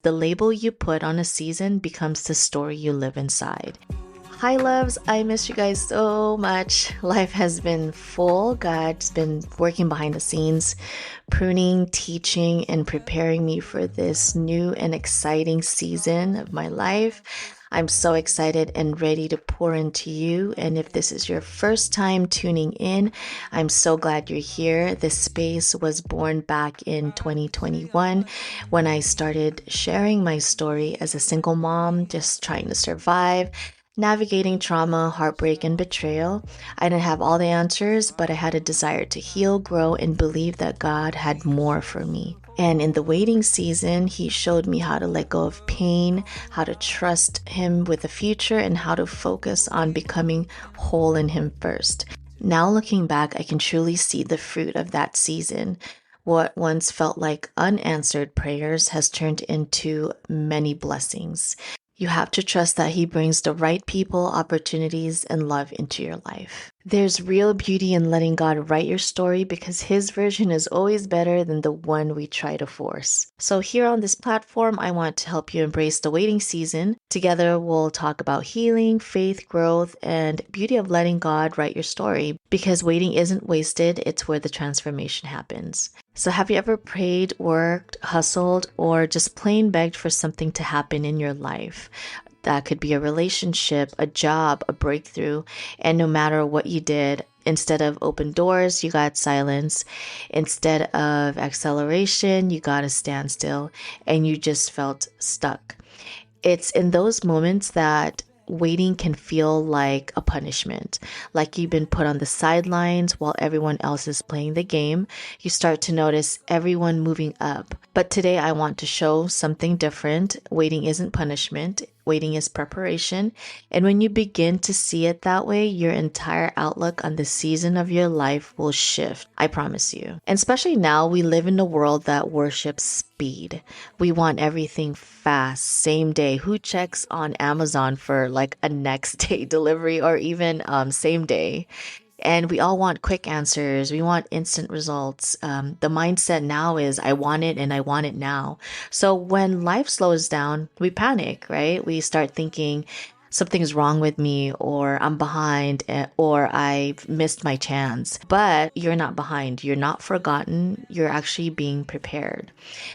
The label you put on a season becomes the story you live inside. Hi, loves. I miss you guys so much. Life has been full. God's been working behind the scenes, pruning, teaching, and preparing me for this new and exciting season of my life. I'm so excited and ready to pour into you. And if this is your first time tuning in, I'm so glad you're here. This space was born back in 2021 when I started sharing my story as a single mom, just trying to survive, navigating trauma, heartbreak, and betrayal. I didn't have all the answers, but I had a desire to heal, grow, and believe that God had more for me. And in the waiting season, He showed me how to let go of pain, how to trust Him with the future, and how to focus on becoming whole in Him first. Now, looking back, I can truly see the fruit of that season. What once felt like unanswered prayers has turned into many blessings. You have to trust that He brings the right people, opportunities, and love into your life. There's real beauty in letting God write your story because His version is always better than the one we try to force. So, here on this platform, I want to help you embrace the waiting season. Together, we'll talk about healing, faith, growth, and beauty of letting God write your story because waiting isn't wasted, it's where the transformation happens. So, have you ever prayed, worked, hustled, or just plain begged for something to happen in your life? That could be a relationship, a job, a breakthrough. And no matter what you did, instead of open doors, you got silence. Instead of acceleration, you got a standstill and you just felt stuck. It's in those moments that waiting can feel like a punishment, like you've been put on the sidelines while everyone else is playing the game. You start to notice everyone moving up. But today I want to show something different. Waiting isn't punishment. Waiting is preparation. And when you begin to see it that way, your entire outlook on the season of your life will shift. I promise you. And especially now, we live in a world that worships speed. We want everything fast, same day. Who checks on Amazon for like a next day delivery or even same day? And we all want quick answers. We want instant results. The mindset now is I want it and I want it now. So when life slows down, we panic, right? We start thinking something's wrong with me or I'm behind or I've missed my chance. But you're not behind. You're not forgotten. You're actually being prepared.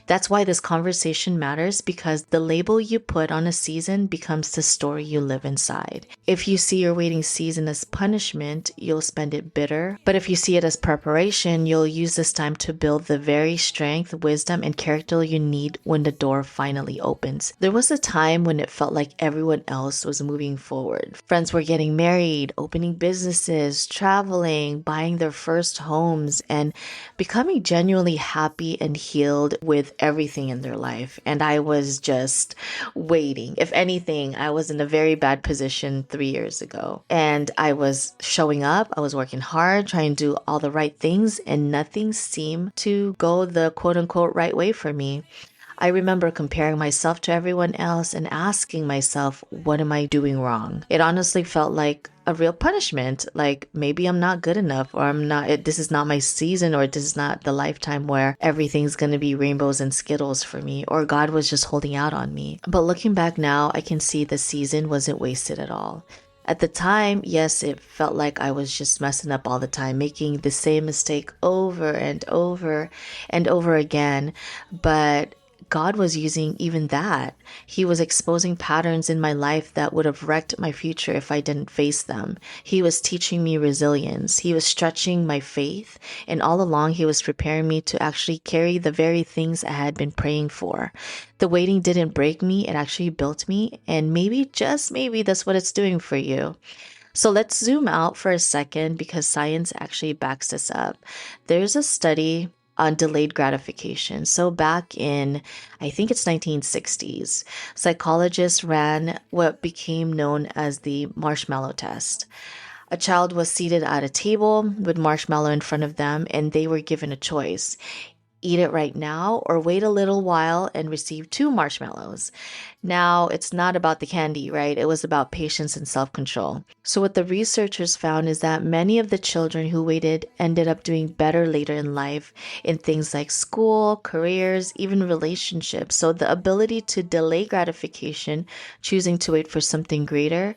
That's why this conversation matters because the label you put on a season becomes the story you live inside. If you see your waiting season as punishment, you'll spend it bitter. But if you see it as preparation, you'll use this time to build the very strength, wisdom, and character you need when the door finally opens. There was a time when it felt like everyone else was moving forward. Friends were getting married, opening businesses, traveling, buying their first homes, and becoming genuinely happy and healed with everything in their life. And I was just waiting. If anything, I was in a very bad position 3 years ago. And I was showing up, I was working hard, trying to do all the right things, and nothing seemed to go the quote unquote right way for me. I remember comparing myself to everyone else and asking myself, what am I doing wrong? It honestly felt like a real punishment, like maybe I'm not good enough or this is not my season or this is not the lifetime where everything's going to be rainbows and skittles for me or God was just holding out on me. But looking back now, I can see the season wasn't wasted at all. At the time, yes, it felt like I was just messing up all the time, making the same mistake over and over and over again. But God was using even that. He was exposing patterns in my life that would have wrecked my future if I didn't face them. He was teaching me resilience. He was stretching my faith. And all along, He was preparing me to actually carry the very things I had been praying for. The waiting didn't break me, it actually built me. And maybe, just maybe, that's what it's doing for you. So let's zoom out for a second because science actually backs this up. There's a study on delayed gratification. So back in, I think it's 1960s, psychologists ran what became known as the marshmallow test. A child was seated at a table with marshmallow in front of them and they were given a choice. eat it right now, or wait a little while and receive two marshmallows. Now, it's not about the candy, right? It was about patience and self control. So, what the researchers found is that many of the children who waited ended up doing better later in life in things like school, careers, even relationships. So, the ability to delay gratification, choosing to wait for something greater,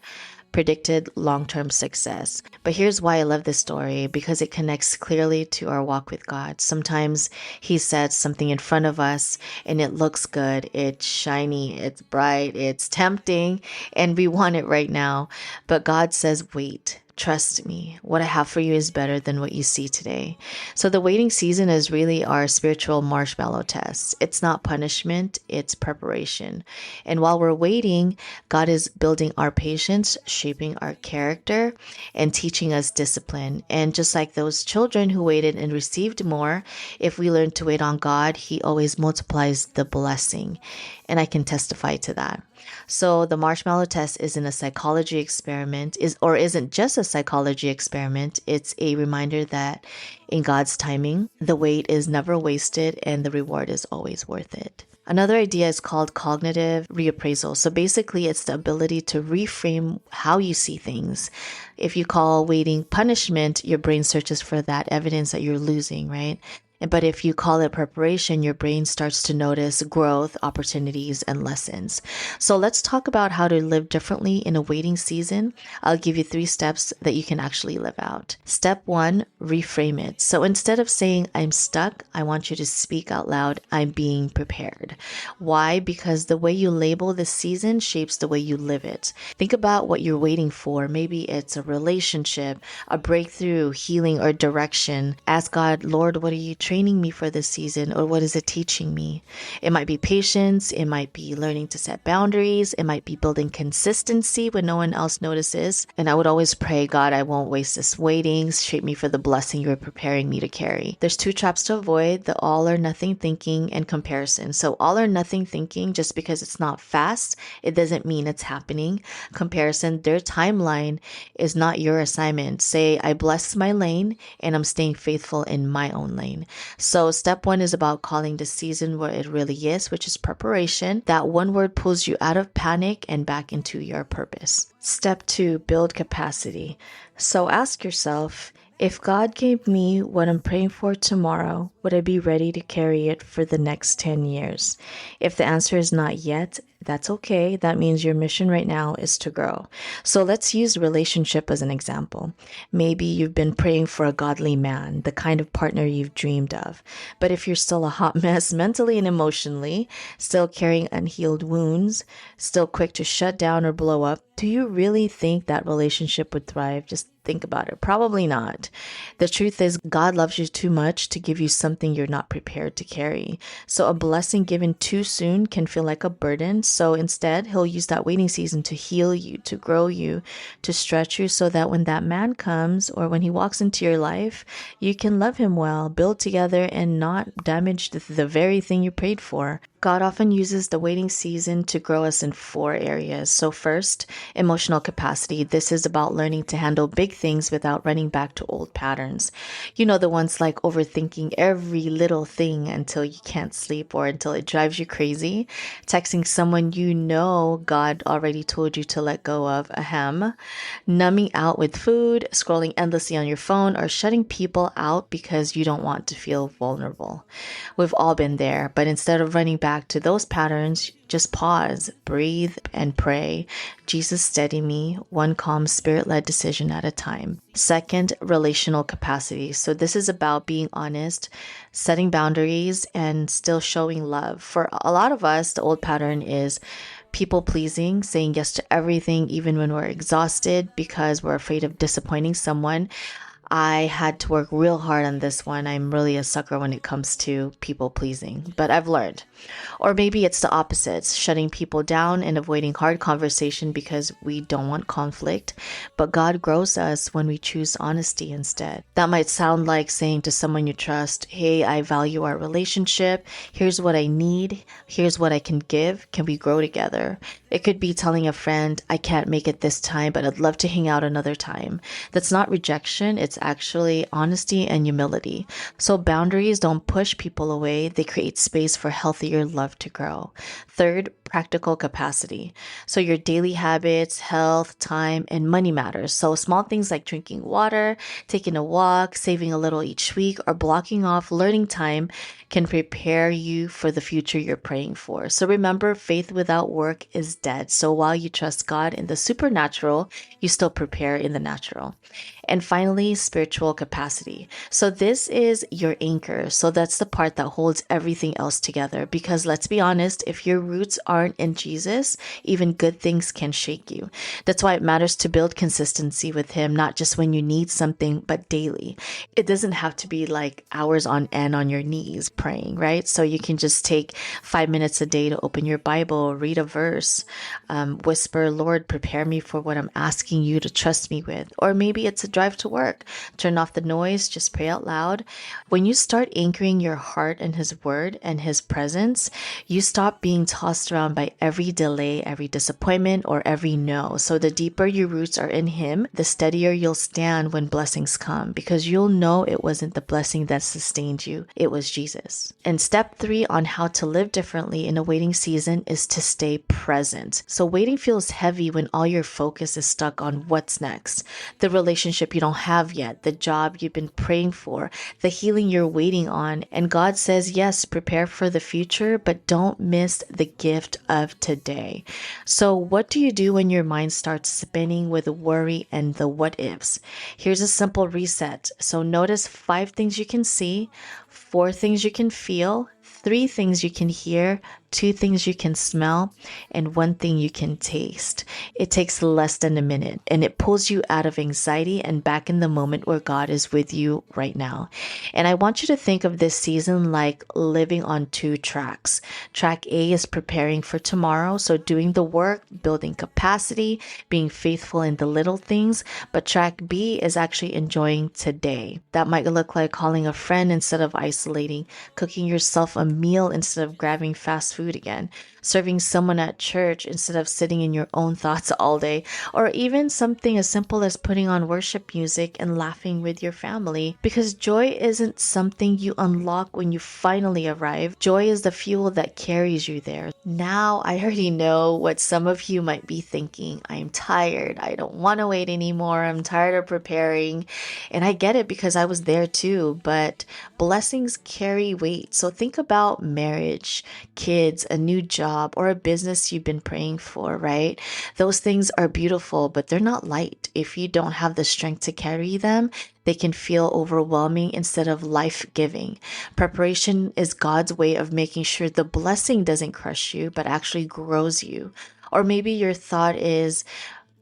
predicted long term success. But here's why I love this story, because it connects clearly to our walk with God. Sometimes He sets something in front of us and it looks good, it's shiny, it's bright, it's tempting, and we want it right now. But God says, wait. Trust me, what I have for you is better than what you see today. So, the waiting season is really our spiritual marshmallow test. It's not punishment, it's preparation. And while we're waiting, God is building our patience, shaping our character, and teaching us discipline. And just like those children who waited and received more, if we learn to wait on God, He always multiplies the blessing. And I can testify to that. So the marshmallow test isn't a psychology experiment, isn't just a psychology experiment. It's a reminder that in God's timing, the wait is never wasted and the reward is always worth it. Another idea is called cognitive reappraisal. So basically, it's the ability to reframe how you see things. If you call waiting punishment, your brain searches for that evidence that you're losing, right? But if you call it preparation, your brain starts to notice growth, opportunities, and lessons. So let's talk about how to live differently in a waiting season. I'll give you 3 steps that you can actually live out. Step 1, reframe it. So instead of saying, I'm stuck, I want you to speak out loud, I'm being prepared. Why? Because the way you label the season shapes the way you live it. Think about what you're waiting for. Maybe it's a relationship, a breakthrough, healing, or direction. Ask God, Lord, what are you training me for this season, or what is it teaching me? It might be patience, it might be learning to set boundaries, it might be building consistency when no one else notices. And I would always pray, God, I won't waste this waiting, shape me for the blessing you're preparing me to carry. There's 2 traps to avoid: the all or nothing thinking and comparison. So all or nothing thinking, just because it's not fast, it doesn't mean it's happening. Comparison, their timeline is not your assignment. Say, I bless my lane and I'm staying faithful in my own lane. So step 1 is about calling the season what it really is, which is preparation. That one word pulls you out of panic and back into your purpose. Step 2, build capacity. So ask yourself, if God gave me what I'm praying for tomorrow, would I be ready to carry it for the next 10 years? If the answer is not yet, that's okay. That means your mission right now is to grow. So let's use relationship as an example. Maybe you've been praying for a godly man, the kind of partner you've dreamed of. But if you're still a hot mess mentally and emotionally, still carrying unhealed wounds, still quick to shut down or blow up, do you really think that relationship would thrive? Just think about it. Probably not. The truth is, God loves you too much to give you something you're not prepared to carry. So a blessing given too soon can feel like a burden. So instead, He'll use that waiting season to heal you, to grow you, to stretch you, so that when that man comes or when he walks into your life, you can love him well, build together, and not damage the very thing you prayed for. God often uses the waiting season to grow us in 4 areas. So first, emotional capacity. This is about learning to handle big things without running back to old patterns. You know, the ones like overthinking every little thing until you can't sleep or until it drives you crazy. Texting someone you know God already told you to let go of, ahem. Numbing out with food, scrolling endlessly on your phone, or shutting people out because you don't want to feel vulnerable. We've all been there, but instead of running back to those patterns, just pause, breathe, and pray. Jesus, steady me, one calm, spirit-led decision at a time. Second, relational capacity. So this is about being honest, setting boundaries, and still showing love. For a lot of us, the old pattern is people pleasing, saying yes to everything, even when we're exhausted because we're afraid of disappointing someone. I had to work real hard on this one. I'm really a sucker when it comes to people pleasing, but I've learned. Or maybe it's the opposites, shutting people down and avoiding hard conversation because we don't want conflict. But God grows us when we choose honesty instead. That might sound like saying to someone you trust, hey, I value our relationship. Here's what I need. Here's what I can give. Can we grow together? It could be telling a friend, I can't make it this time, but I'd love to hang out another time. That's not rejection, it's actually honesty and humility. So boundaries don't push people away, they create space for healthier love to grow. Third, practical capacity. So your daily habits, health, time, and money matters. So small things like drinking water, taking a walk, saving a little each week, or blocking off learning time can prepare you for the future you're praying for. So remember, faith without work is dead. So while you trust God in the supernatural, you still prepare in the natural. And finally, spiritual capacity. So this is your anchor. So that's the part that holds everything else together. Because let's be honest, if your roots aren't in Jesus, even good things can shake you. That's why it matters to build consistency with Him, not just when you need something, but daily. It doesn't have to be like hours on end on your knees praying, right? So you can just take 5 minutes a day to open your Bible, read a verse, whisper, Lord, prepare me for what I'm asking you to trust me with. Or maybe it's a drive to work. Turn off the noise, just pray out loud. When you start anchoring your heart in His word and His presence, you stop being tossed around by every delay, every disappointment, or every no. So the deeper your roots are in Him, the steadier you'll stand when blessings come, because you'll know it wasn't the blessing that sustained you, it was Jesus. And step 3 on how to live differently in a waiting season is to stay present. So waiting feels heavy when all your focus is stuck on what's next, the relationship you don't have yet, the job you've been praying for, the healing you're waiting on. And God says, yes, prepare for the future, but don't miss the gift of today. So what do you do when your mind starts spinning with worry and the what ifs? Here's a simple reset. So notice 5 things you can see, 4 things you can feel, 3 things you can hear, 2 things you can smell, and 1 thing you can taste. It takes less than a minute, and it pulls you out of anxiety and back in the moment where God is with you right now. And I want you to think of this season like living on 2 tracks. Track A is preparing for tomorrow, so doing the work, building capacity, being faithful in the little things. But track B is actually enjoying today. That might look like calling a friend instead of isolating, cooking yourself a meal instead of grabbing fast food again, serving someone at church instead of sitting in your own thoughts all day, or even something as simple as putting on worship music and laughing with your family. Because joy isn't something you unlock when you finally arrive. Joy is the fuel that carries you there. Now, I already know what some of you might be thinking. I'm tired. I don't want to wait anymore. I'm tired of preparing. And I get it because I was there too, but blessings carry weight. So think about marriage, kids, a new job, or a business you've been praying for, right? Those things are beautiful, but they're not light. If you don't have the strength to carry them, they can feel overwhelming instead of life-giving. Preparation is God's way of making sure the blessing doesn't crush you, but actually grows you. Or maybe your thought is,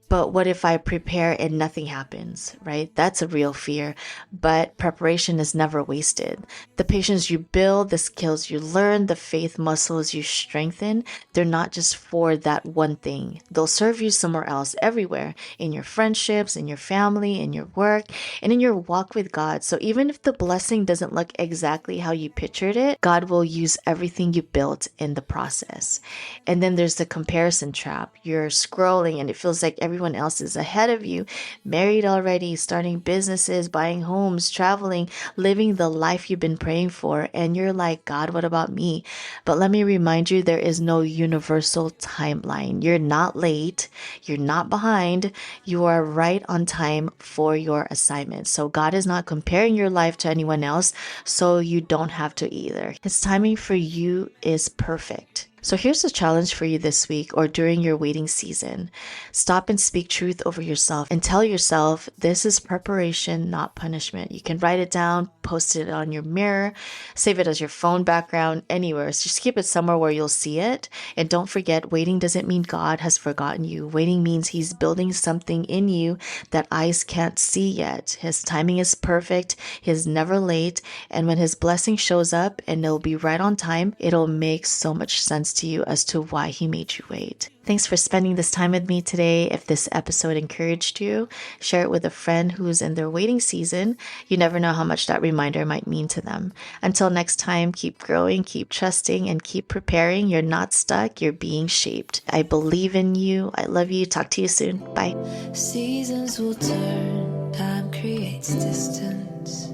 but what if I prepare and nothing happens, right? That's a real fear, but preparation is never wasted. The patience you build, the skills you learn, the faith muscles you strengthen, they're not just for that one thing. They'll serve you somewhere else, everywhere, in your friendships, in your family, in your work, and in your walk with God. So even if the blessing doesn't look exactly how you pictured it, God will use everything you built in the process. And then there's the comparison trap. You're scrolling and it feels like everyone else is ahead of you, married already, starting businesses, buying homes, traveling, living the life you've been praying for. And you're like, God, what about me? But let me remind you, there is no universal timeline. You're not late. You're not behind. You are right on time for your assignment. So God is not comparing your life to anyone else, so you don't have to either. His timing for you is perfect. So here's a challenge for you this week or during your waiting season. Stop and speak truth over yourself and tell yourself this is preparation, not punishment. You can write it down, post it on your mirror, save it as your phone background, anywhere. So just keep it somewhere where you'll see it. And don't forget, waiting doesn't mean God has forgotten you. Waiting means He's building something in you that eyes can't see yet. His timing is perfect. He's never late. And when His blessing shows up, and it'll be right on time, it'll make so much sense to you as to why he made you wait. Thanks for spending this time with me today. If this episode encouraged you, share it with a friend who's in their waiting season. You never know how much that reminder might mean to them. Until next time, keep growing, keep trusting, and keep preparing. You're not stuck, you're being shaped. I believe in you. I love you. Talk to you soon. Bye. Seasons will turn, time creates distance.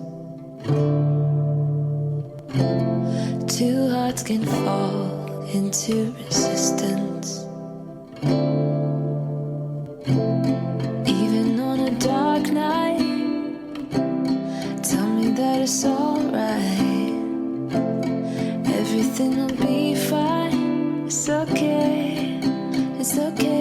Two hearts can fall into resistance. Even on a dark night, tell me that it's alright. Everything will be fine. It's okay, it's okay.